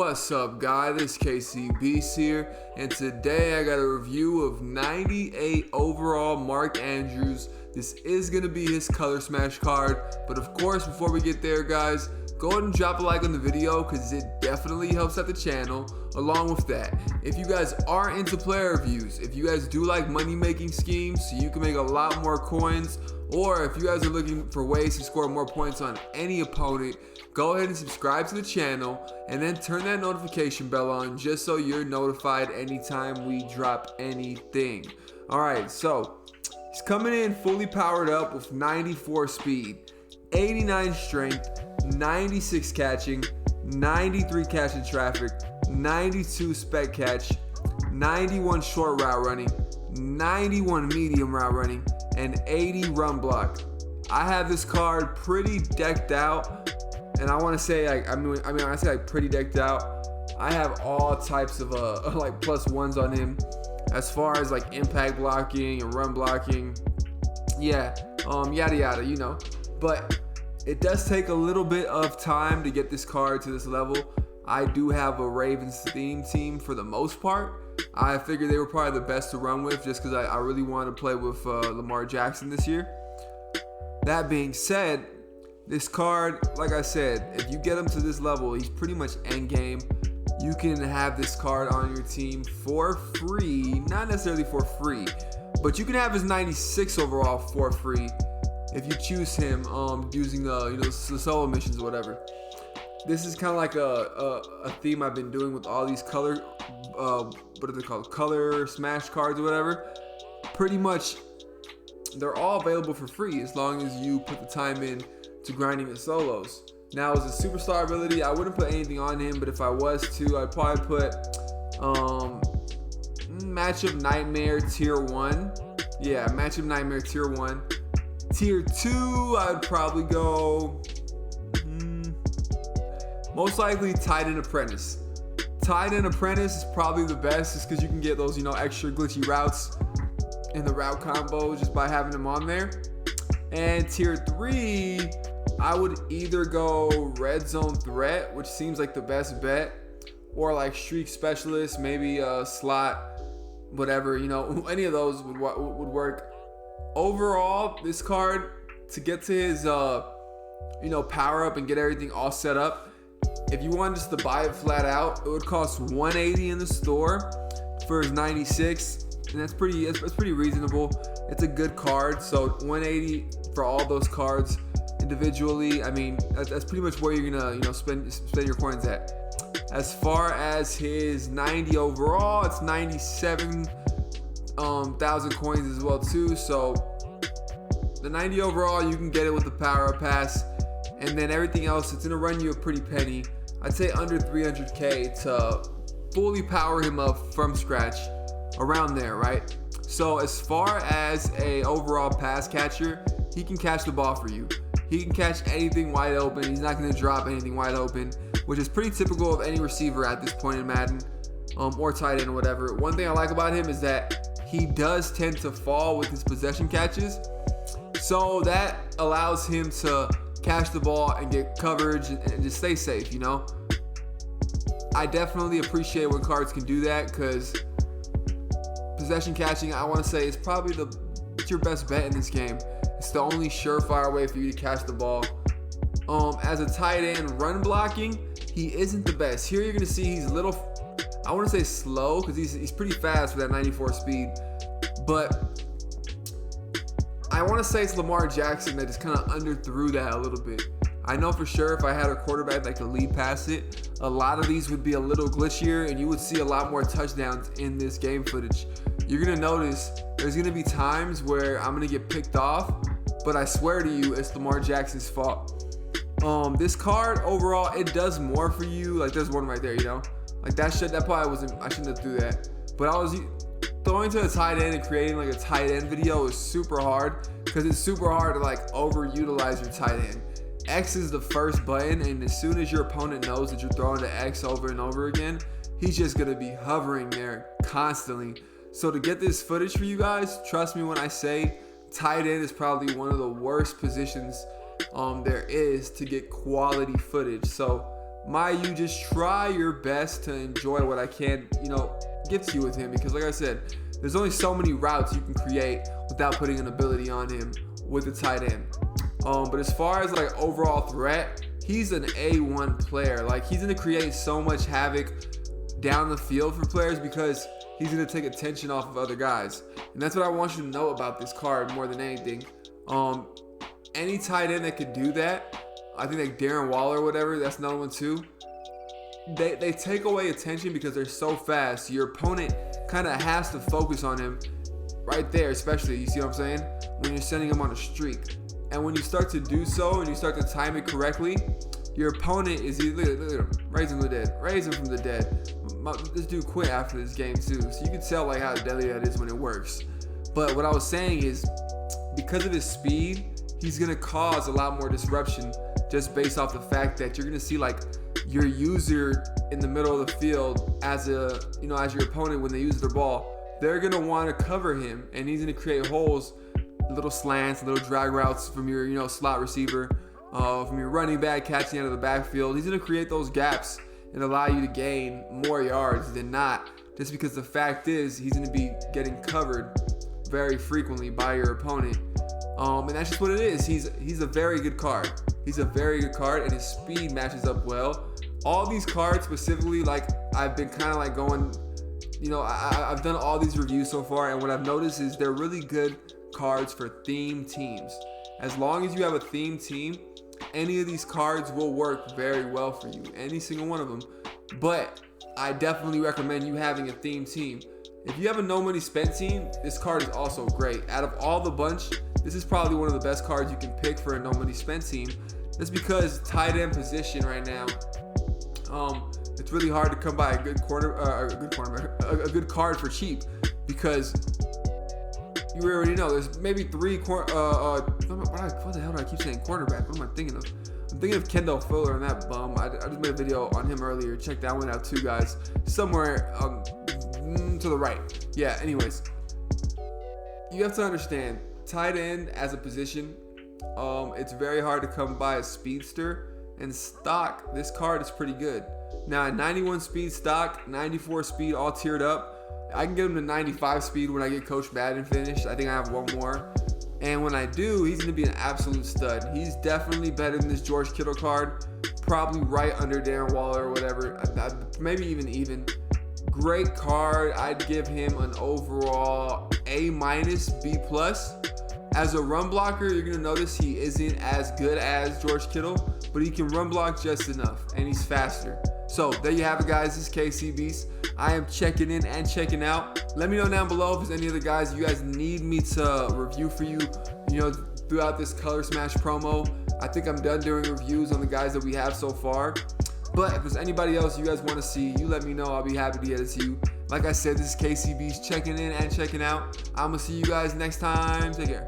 What's up, guys? This is KCB's here, and today I got a review of 98 overall Mark Andrews. This is going to be his color smash card, but of course, before we get there, guys, go ahead and drop a like on the video because it definitely helps out the channel. Along with that, if you guys are into player reviews, if you guys do like money-making schemes so you can make a lot more coins, or if you guys are looking for ways to score more points on any opponent, go ahead and subscribe to the channel and then turn that notification bell on just so you're notified anytime we drop anything. Alright, so he's coming in fully powered up with 94 speed, 89 strength, 96 catching, 93 catch in traffic, 92 spec catch, 91 short route running, 91 medium route running, and 80 run block. I have this card pretty decked out, and I want to say like when I say like pretty decked out, I have all types of like plus ones on him as far as like impact blocking and run blocking. Yeah, yada yada, you know. But it does take a little bit of time to get this card to this level. I do have a Ravens theme team for the most part. I figured they were probably the best to run with just because I really wanted to play with Lamar Jackson this year. That being said, this card, like I said, if you get him to this level, he's pretty much end game. You can have this card on your team for free, not necessarily for free, but you can have his 96 overall for free if you choose him using the solo missions or whatever. This is kind of like a theme I've been doing with all these color, what are they called? Color smash cards or whatever. Pretty much, they're all available for free as long as you put the time in to grinding the solos. Now, as a superstar ability, I wouldn't put anything on him, but if I was to, I'd probably put Matchup Nightmare Tier 1. Yeah, Matchup Nightmare Tier 1. Tier 2, I'd probably go most likely Tight End Apprentice. Tight End Apprentice is probably the best just because you can get those, extra glitchy routes in the route combo just by having them on there. And Tier 3, I would either go Red Zone Threat, which seems like the best bet, or like Streak Specialist, maybe Slot, whatever, any of those would work. Overall, this card, to get to his, power up and get everything all set up, if you wanted just to buy it flat out, it would cost $180 in the store for his 96, and that's pretty reasonable. It's a good card, so $180 for all those cards individually. I mean, that's pretty much where you're gonna spend your coins at. As far as his 90 overall, it's 97,000 coins as well too. So the 90 overall, you can get it with the power up pass, and then everything else, it's gonna run you a pretty penny. I'd say under 300k to fully power him up from scratch, around there, right? So as far as a overall pass catcher, he can catch the ball for you. He can catch anything wide open. He's not going to drop anything wide open, which is pretty typical of any receiver at this point in Madden, or tight end or whatever. One thing I like about him is that he does tend to fall with his possession catches, so that allows him to catch the ball and get coverage and just stay safe, I definitely appreciate when cards can do that because possession catching, I want to say, is probably it's your best bet in this game. It's the only surefire way for you to catch the ball. As a tight end, run blocking, he isn't the best. Here you're going to see he's a little, I want to say slow because he's pretty fast for that 94 speed. But I want to say it's Lamar Jackson that just kind of underthrew that a little bit. I know for sure if I had a quarterback that could lead past it, a lot of these would be a little glitchier and you would see a lot more touchdowns in this game footage. You're going to notice there's going to be times where I'm going to get picked off, but I swear to you, it's Lamar Jackson's fault. This card overall, it does more for you. Like there's one right there, like that probably wasn't, I shouldn't have threw that. But I was throwing to a tight end and creating like a tight end video is super hard because it's super hard to like overutilize your tight end. X is the first button, and as soon as your opponent knows that you're throwing the X over and over again, he's just going to be hovering there constantly. So to get this footage for you guys, trust me when I say tight end is probably one of the worst positions there is to get quality footage. So you just try your best to enjoy what I can, give to you with him, because like I said, there's only so many routes you can create without putting an ability on him with the tight end. But as far as like overall threat, he's an A1 player. Like, he's gonna create so much havoc down the field for players because he's gonna take attention off of other guys. And that's what I want you to know about this card more than anything. Any tight end that could do that, I think like Darren Waller or whatever, that's another one too. They take away attention because they're so fast. Your opponent kind of has to focus on him right there, especially, you see what I'm saying? When you're sending him on a streak. And when you start to do so and you start to time it correctly, your opponent is either, look at him, raise him from the dead, raise him from the dead. This dude quit after this game too, so you can tell like how deadly that is when it works. But what I was saying is, because of his speed, he's gonna cause a lot more disruption just based off the fact that you're gonna see like your user in the middle of the field as your opponent, when they use their ball, they're gonna want to cover him, and he's gonna create holes, little slants, little drag routes from your slot receiver, from your running back catching out of the backfield. He's gonna create those gaps and allow you to gain more yards than not, just because the fact is he's gonna be getting covered very frequently by your opponent. And that's just what it is. He's a very good card. He's a very good card, and his speed matches up well. All these cards specifically, like, I've been kind of like going, I've done all these reviews so far, and what I've noticed is they're really good cards for theme teams. As long as you have a theme team, any of these cards will work very well for you, any single one of them. But I definitely recommend you having a theme team. If you have a no money spent team, this card is also great. Out of all the bunch, this is probably one of the best cards you can pick for a no money spent team. That's because tight end position right now, it's really hard to come by a good card for cheap, because you already know there's maybe three what the hell do I keep saying quarterback? What am I thinking of? I'm thinking of Kendall Fuller and that bum. I just made a video on him earlier. Check that one out too, guys. Somewhere to the right. Yeah, anyways. You have to understand, tight end as a position, it's very hard to come by a speedster. And stock, this card is pretty good. Now, at 91 speed stock, 94 speed all tiered up, I can get him to 95 speed when I get Coach Madden finished. I think I have one more. And when I do, he's going to be an absolute stud. He's definitely better than this George Kittle card. Probably right under Darren Waller or whatever. Maybe even. Great card. I'd give him an overall A-, B+. As a run blocker, you're going to notice he isn't as good as George Kittle, but he can run block just enough, and he's faster. So there you have it, guys. This is KC Beast. I am checking in and checking out. Let me know down below if there's any other guys you guys need me to review for you, throughout this Color Smash promo. I think I'm done doing reviews on the guys that we have so far. But if there's anybody else you guys want to see, you let me know. I'll be happy to get it to you. Like I said, this is KC Beast checking in and checking out. I'm going to see you guys next time. Take care.